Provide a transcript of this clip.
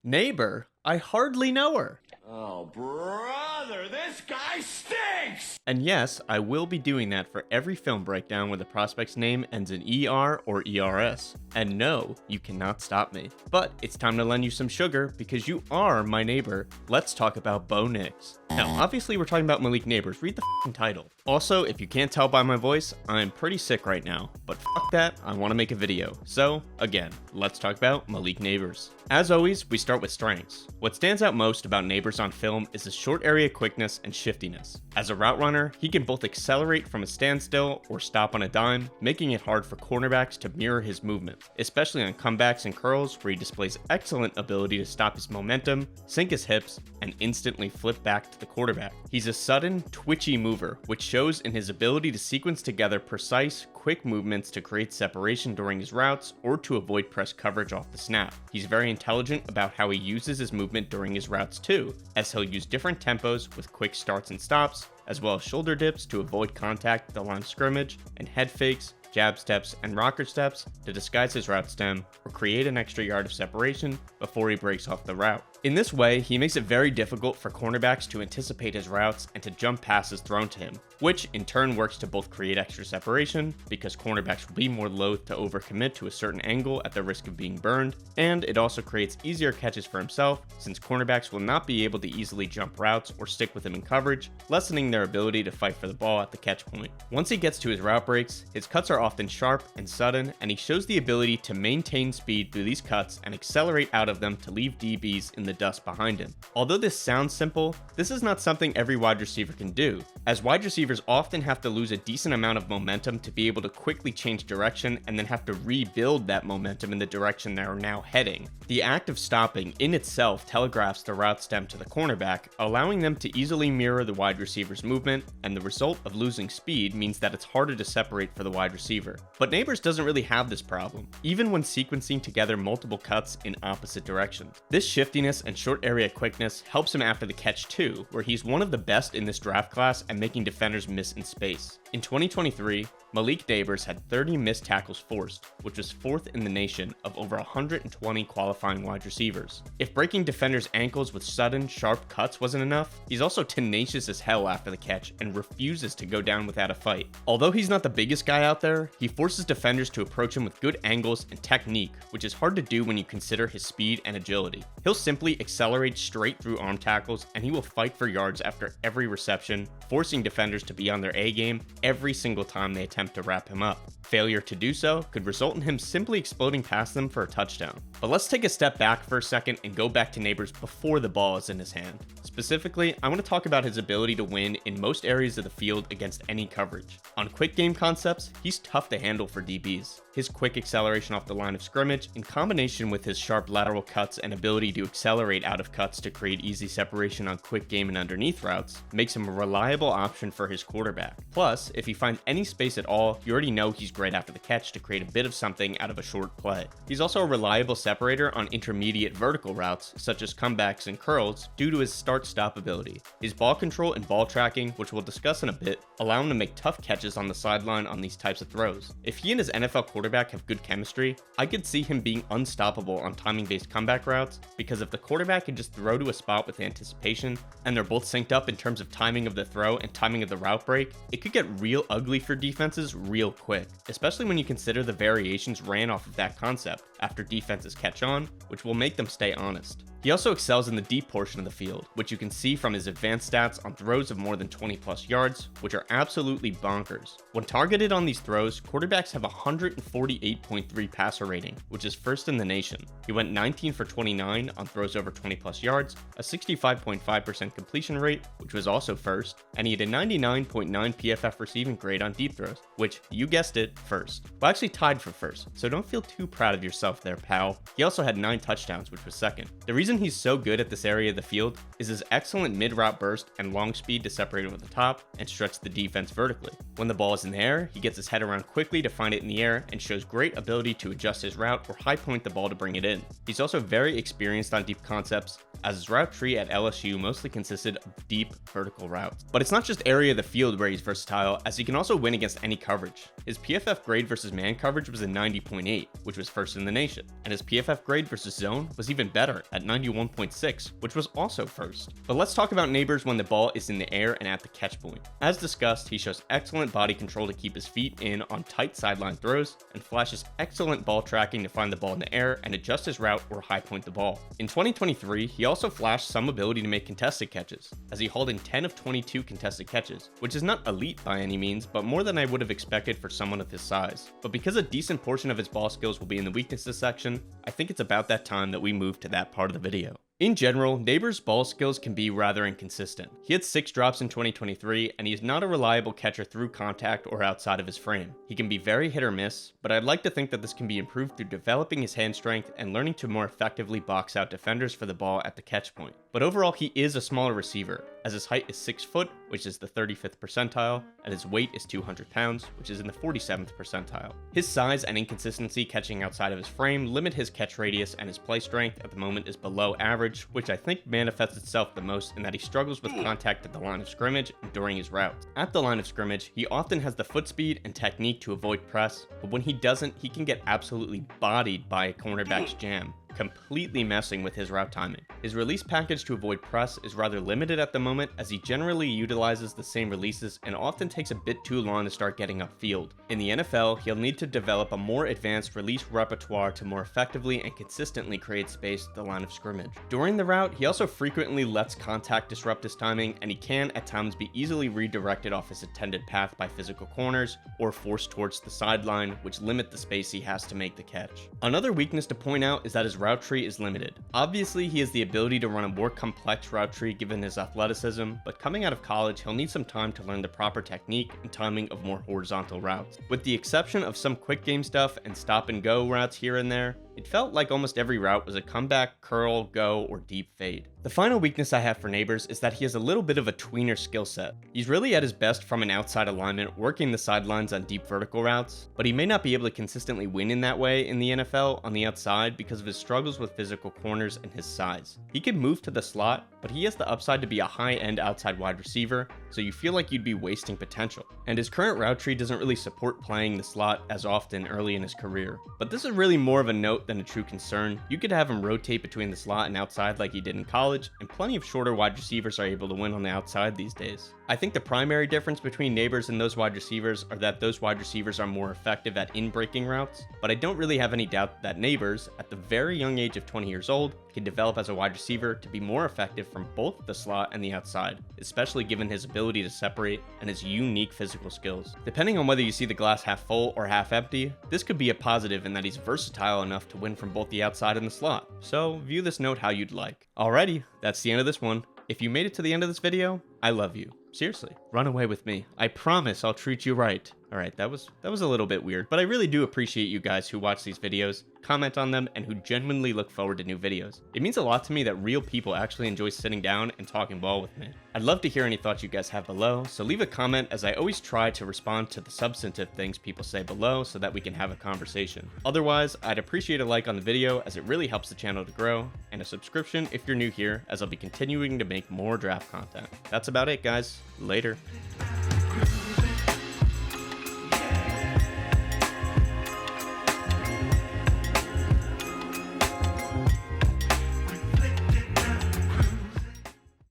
Neighbor? I hardly know her. Oh, brother, this guy stinks! And yes, I will be doing that for every film breakdown where the prospect's name ends in ER or ERS. And no, you cannot stop me. But it's time to lend you some sugar because you are my neighbor. Let's talk about Bo Nix. Now, obviously we're talking about Malik Nabers. Read the f***ing title. Also, if you can't tell by my voice, I'm pretty sick right now. But fuck that, I want to make a video. So, again, let's talk about Malik Nabers. As always, we start with strengths. What stands out most about Nabers on film is his short area quickness and shiftiness. As a route runner, he can both accelerate from a standstill or stop on a dime, making it hard for cornerbacks to mirror his movement, especially on comebacks and curls where he displays excellent ability to stop his momentum, sink his hips, and instantly flip back to the quarterback. He's a sudden, twitchy mover, which shows in his ability to sequence together precise, quick movements to create separation during his routes or to avoid press coverage off the snap. He's very intelligent about how he uses his movement during his routes too, as he'll use different tempos with quick starts and stops, as well as shoulder dips to avoid contact at the line of scrimmage, and head fakes, jab steps, and rocker steps to disguise his route stem or create an extra yard of separation before he breaks off the route. In this way, he makes it very difficult for cornerbacks to anticipate his routes and to jump passes thrown to him, which in turn works to both create extra separation, because cornerbacks will be more loath to overcommit to a certain angle at the risk of being burned, and it also creates easier catches for himself, since cornerbacks will not be able to easily jump routes or stick with him in coverage, lessening their ability to fight for the ball at the catch point. Once he gets to his route breaks, his cuts are often sharp and sudden, and he shows the ability to maintain speed through these cuts and accelerate out of them to leave DBs in the dust behind him. Although this sounds simple, this is not something every wide receiver can do, as wide receivers often have to lose a decent amount of momentum to be able to quickly change direction and then have to rebuild that momentum in the direction they are now heading. The act of stopping in itself telegraphs the route stem to the cornerback, allowing them to easily mirror the wide receiver's movement, and the result of losing speed means that it's harder to separate for the wide receiver. But Nabers doesn't really have this problem, even when sequencing together multiple cuts in opposite directions. This shiftiness and short area quickness helps him after the catch too, where he's one of the best in this draft class at making defenders miss in space. In 2023, Malik Nabers had 30 missed tackles forced, which was 4th in the nation of over 120 qualifying wide receivers. If breaking defenders' ankles with sudden, sharp cuts wasn't enough, he's also tenacious as hell after the catch and refuses to go down without a fight. Although he's not the biggest guy out there, he forces defenders to approach him with good angles and technique, which is hard to do when you consider his speed and agility. He'll simply accelerate straight through arm tackles, and he will fight for yards after every reception, forcing defenders to be on their A game every single time they attempt to wrap him up. Failure to do so could result in him simply exploding past them for a touchdown. But let's take a step back for a second and go back to Nabers before the ball is in his hand. Specifically, I want to talk about his ability to win in most areas of the field against any coverage. On quick game concepts, he's tough to handle for DBs. His quick acceleration off the line of scrimmage, in combination with his sharp lateral cuts and ability to accelerate out of cuts to create easy separation on quick game and underneath routes, makes him a reliable option for his quarterback. Plus, if he finds any space at all, you already know he's great after the catch to create a bit of something out of a short play. He's also a reliable separator on intermediate vertical routes, such as comebacks and curls, due to his start-stop ability. His ball control and ball tracking, which we'll discuss in a bit, allow him to make tough catches on the sideline on these types of throws. If he and his NFL quarterback have good chemistry, I could see him being unstoppable on timing-based comeback routes, because if the quarterback can just throw to a spot with anticipation, and they're both synced up in terms of timing of the throw and timing of the route break, it could get real ugly for defenses real quick, especially when you consider the variations ran off of that concept after defenses catch on, which will make them stay honest. He also excels in the deep portion of the field, which you can see from his advanced stats on throws of more than 20 plus yards, which are absolutely bonkers. When targeted on these throws, quarterbacks have a 148.3 passer rating, which is 1st in the nation. He went 19 for 29 on throws over 20 plus yards, a 65.5% completion rate, which was also 1st, and he had a 99.9 PFF receiving grade on deep throws, which, you guessed it, 1st. Well, actually tied for 1st, so don't feel too proud of yourself there, pal. He also had 9 touchdowns, which was 2nd. The reason he's so good at this area of the field is his excellent mid-route burst and long speed to separate over the top and stretch the defense vertically. When the ball is in the air, he gets his head around quickly to find it in the air and shows great ability to adjust his route or high point the ball to bring it in. He's also very experienced on deep concepts, as his route tree at LSU mostly consisted of deep vertical routes. But it's not just area of the field where he's versatile, as he can also win against any coverage. His PFF grade versus man coverage was a 90.8, which was 1st in the nation, and his PFF grade versus zone was even better at 90. 91.6, which was also first. But let's talk about Nabers when the ball is in the air and at the catch point. As discussed, he shows excellent body control to keep his feet in on tight sideline throws, and flashes excellent ball tracking to find the ball in the air and adjust his route or high point the ball. In 2023, he also flashed some ability to make contested catches, as he hauled in 10 of 22 contested catches, which is not elite by any means, but more than I would have expected for someone of his size. But because a decent portion of his ball skills will be in the weaknesses section, I think it's about that time that we move to that part of the video. In general, Nabers' ball skills can be rather inconsistent. He had 6 drops in 2023, and he is not a reliable catcher through contact or outside of his frame. He can be very hit or miss, but I'd like to think that this can be improved through developing his hand strength and learning to more effectively box out defenders for the ball at the catch point. But overall, he is a smaller receiver, as his height is 6 foot, which is the 35th percentile, and his weight is 200 pounds, which is in the 47th percentile. His size and inconsistency catching outside of his frame limit his catch radius, and his play strength at the moment is below average, which I think manifests itself the most in that he struggles with contact at the line of scrimmage and during his routes. At the line of scrimmage, he often has the foot speed and technique to avoid press, but when he doesn't, he can get absolutely bodied by a cornerback's jam, completely messing with his route timing. His release package to avoid press is rather limited at the moment, as he generally utilizes the same releases and often takes a bit too long to start getting upfield. In the NFL, he'll need to develop a more advanced release repertoire to more effectively and consistently create space at the line of scrimmage. During the route, he also frequently lets contact disrupt his timing, and he can at times be easily redirected off his intended path by physical corners or forced towards the sideline, which limit the space he has to make the catch. Another weakness to point out is that his route tree is limited. Obviously, he has the ability to run a more complex route tree given his athleticism, but coming out of college, he'll need some time to learn the proper technique and timing of more horizontal routes. With the exception of some quick game stuff and stop and go routes here and there, it felt like almost every route was a comeback, curl, go, or deep fade. The final weakness I have for Nabers is that he has a little bit of a tweener skill set. He's really at his best from an outside alignment, working the sidelines on deep vertical routes, but he may not be able to consistently win in that way in the NFL on the outside because of his struggles with physical corners and his size. He can move to the slot, but he has the upside to be a high-end outside wide receiver, so you feel like you'd be wasting potential. And his current route tree doesn't really support playing the slot as often early in his career. But this is really more of a note than a true concern. You could have him rotate between the slot and outside like he did in college, and plenty of shorter wide receivers are able to win on the outside these days. I think the primary difference between Nabers and those wide receivers are that those wide receivers are more effective at in-breaking routes, but I don't really have any doubt that Nabers, at the very young age of 20 years old, can develop as a wide receiver to be more effective from both the slot and the outside, especially given his ability to separate and his unique physical skills. Depending on whether you see the glass half full or half empty, this could be a positive in that he's versatile enough to win from both the outside and the slot. So view this note how you'd like. Alrighty, that's the end of this one. If you made it to the end of this video, I love you. Seriously, run away with me. I promise I'll treat you right. Alright, that was a little bit weird, but I really do appreciate you guys who watch these videos, comment on them, and who genuinely look forward to new videos. It means a lot to me that real people actually enjoy sitting down and talking ball with me. I'd love to hear any thoughts you guys have below, so leave a comment, as I always try to respond to the substantive things people say below so that we can have a conversation. Otherwise, I'd appreciate a like on the video, as it really helps the channel to grow, and a subscription if you're new here, as I'll be continuing to make more draft content. That's about it, guys. Later.